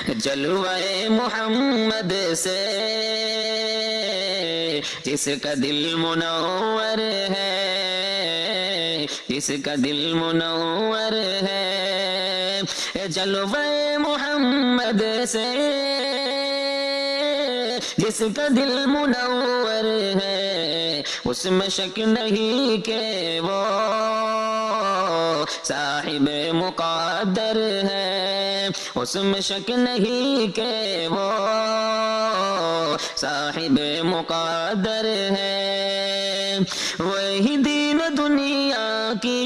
جلوہ محمد سے جس کا دل منور ہے، جس کا دل منور ہے، جلوہ محمد سے جس کا دل منور ہے، اس میں شک نہیں کہ وہ صاحب مقدر ہے، اس میں شک نہیں کہ وہ صاحب مقدر ہے۔ وہی دین دنیا کی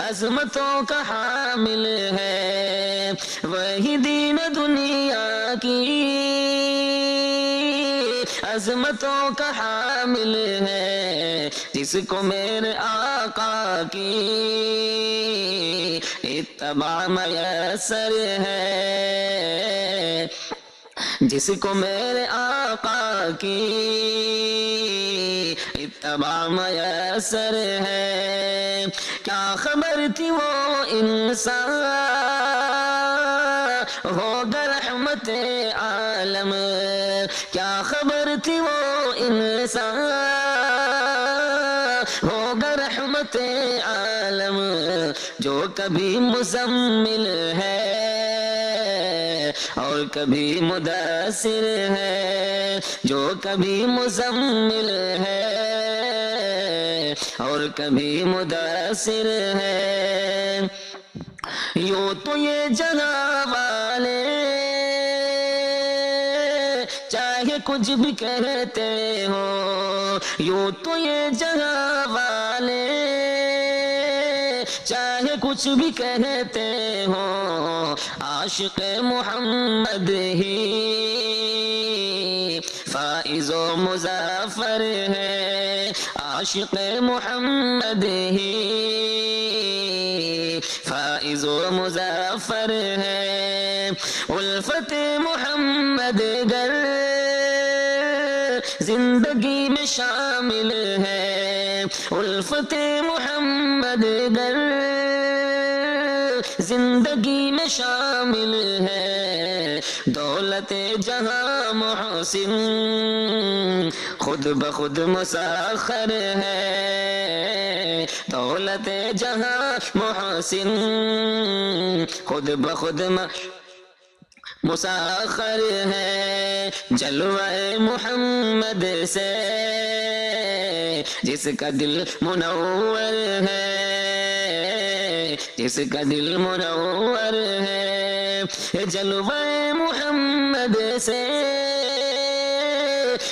عظمتوں کا حامل ہے، وہی دین دنیا کی عظمتوں کا حامل ہے، جس کو میرے آقا کی اتباع میسر ہے، جس کو میرے آقا کی اتباع میسر ہے۔ کیا خبر تھی وہ انسان ہوگا رحمت عالم، کیا خبر تھی وہ انسان ہوگا رحمت عالم، جو کبھی مزمل ہے اور کبھی مدثر ہے، جو کبھی مزمل ہے اور کبھی مدثر ہے۔ یوں تو یہ جگہ والے چاہے کچھ بھی کہتے ہو، یوں تو یہ جگہ والے چاہے کچھ بھی کہتے ہو، عاشق محمد ہی فائز و مظفر ہے، عاشق محمد ہی فائز و مظفر ہے۔ الفت محمد گر زندگی میں شامل ہے، الفت محمد گر زندگی میں شامل ہے، دولت جہاں محسن خود بخود مسخر ہے، دولت جہاں محسن خود بخود مسخر ہے۔ جلوہ محمد سے جس کا دل منور ہے، جس کا دل منور ہے، جلوہ محمد سے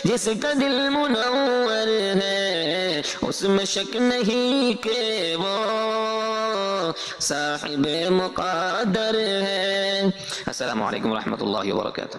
جس کا دل منور ہے، اس میں شک نہیں کہ وہ صاحب مقدر ہے۔ السلام علیکم ورحمۃ اللہ وبرکاتہ۔